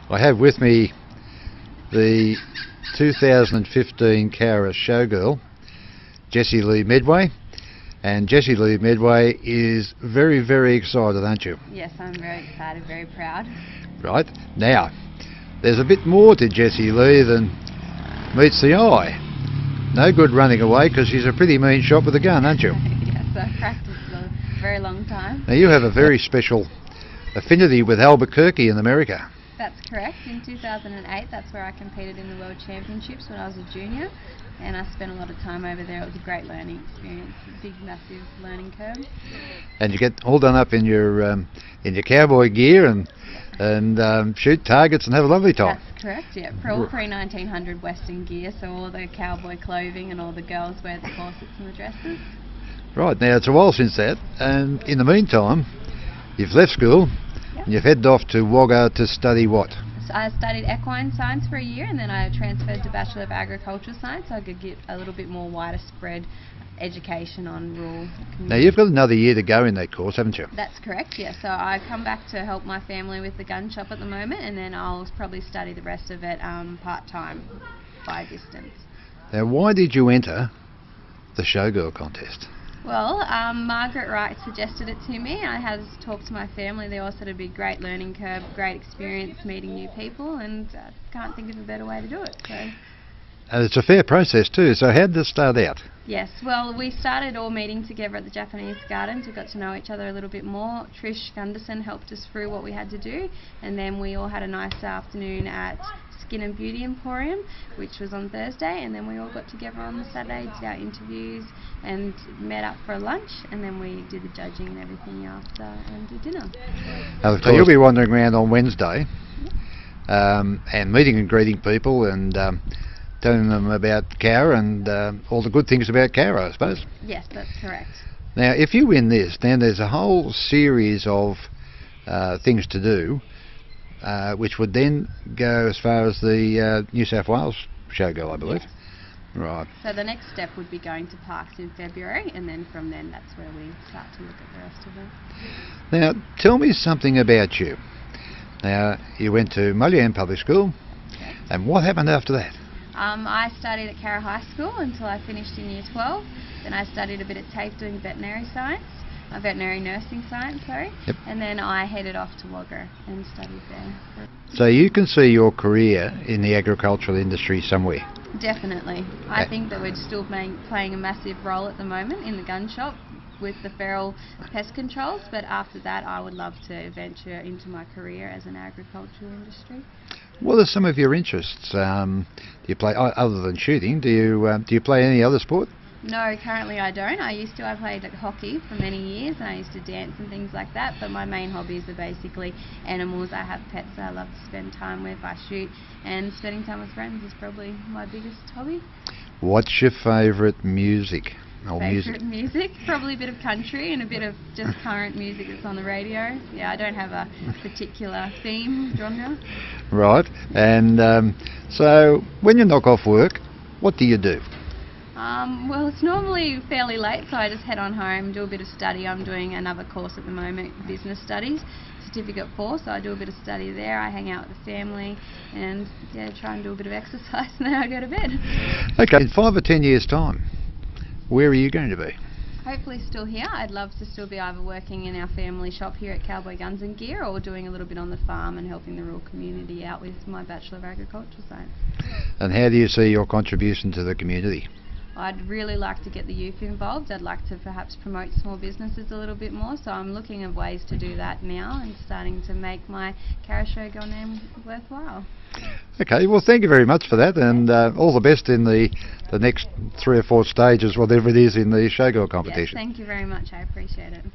I have with me the 2015 Cowra Showgirl, Jessie Lea Medway. And Jessie Lea Medway is very, very excited, aren't you? Yes, I'm very excited, very proud. Right. Now, there's a bit more to Jessie Lea than meets the eye. No good running away because she's a pretty mean shot with a gun, aren't you? Yes, I've practiced a very long time. Now, you have a very special affinity with Albuquerque in America. That's correct. In 2008, that's where I competed in the World Championships when I was a junior, and I spent a lot of time over there. It was a great learning experience, a big, massive learning curve. And you get all done up in your cowboy gear and shoot targets and have a lovely time. That's correct, yeah. All pre-1900 Western gear, so all the cowboy clothing, and all the girls wear the corsets and the dresses. Right, now it's a while since that, and in the meantime, you've left school. And you've headed off to Wagga to study what? So I studied equine science for a year, and then I transferred to Bachelor of Agricultural Science so I could get a little bit more wider spread education on rural communities. Now you've got another year to go in that course, haven't you? That's correct, yes. So I come back to help my family with the gun shop at the moment, and then I'll probably study the rest of it part-time by distance. Now why did you enter the Showgirl contest? Well, Margaret Wright suggested it to me. I had talked to my family. They all said it'd be a great learning curve, great experience meeting new people, and I can't think of a better way to do it. So. And it's a fair process too, so how did it start out? Yes, well, we started all meeting together at the Japanese Gardens. We got to know each other a little bit more. Trish Gunderson helped us through what we had to do, and then we all had a nice afternoon at Skin and Beauty Emporium, which was on Thursday, and then we all got together on the Saturday, did our interviews and met up for lunch, and then we did the judging and everything after and did dinner. So you'll be wandering around on Wednesday and meeting and greeting people and telling them about Cowra and all the good things about Cowra, I suppose. Yes, that's correct. Now if you win this, then there's a whole series of things to do, which would then go as far as the New South Wales Showgirl, I believe. Yes. Right. So the next step would be going to Parks in February, and then from then that's where we start to look at the rest of it. Now tell me something about you. Now you went to Mullian Public School, okay. And what happened after that? I studied at Cowra High School until I finished in Year 12. Then I studied a bit at TAFE doing veterinary nursing science, Yep. And then I headed off to Wagga and studied there. So you can see your career in the agricultural industry somewhere? Definitely. I think that we're still playing a massive role at the moment in the gun shop with the feral pest controls, but after that I would love to venture into my career as an agricultural industry. What are some of your interests? Do you play, other than shooting, do you play any other sport? No, currently I don't. I played hockey for many years, and I used to dance and things like that, but my main hobbies are basically animals. I have pets that I love to spend time with, I shoot, and spending time with friends is probably my biggest hobby. What's your favourite music? Music? Probably a bit of country and a bit of just current music that's on the radio. Yeah, I don't have a particular theme, genre. Right, and so when you knock off work, what do you do? Well, it's normally fairly late, so I just head on home, do a bit of study. I'm doing another course at the moment, business studies, certificate 4, so I do a bit of study there. I hang out with the family and try and do a bit of exercise, and then I go to bed. Okay, in 5 or 10 years' time, where are you going to be? Hopefully still here. I'd love to still be either working in our family shop here at Cowboy Guns and Gear, or doing a little bit on the farm and helping the rural community out with my Bachelor of Agricultural Science. And how do you see your contribution to the community? I'd really like to get the youth involved. I'd like to perhaps promote small businesses a little bit more, so I'm looking at ways to do that now and starting to make my Cowra Showgirl name worthwhile. Okay, well thank you very much for that, and all the best in the next 3 or 4 stages, whatever it is, in the Showgirl competition. Yes, thank you very much, I appreciate it.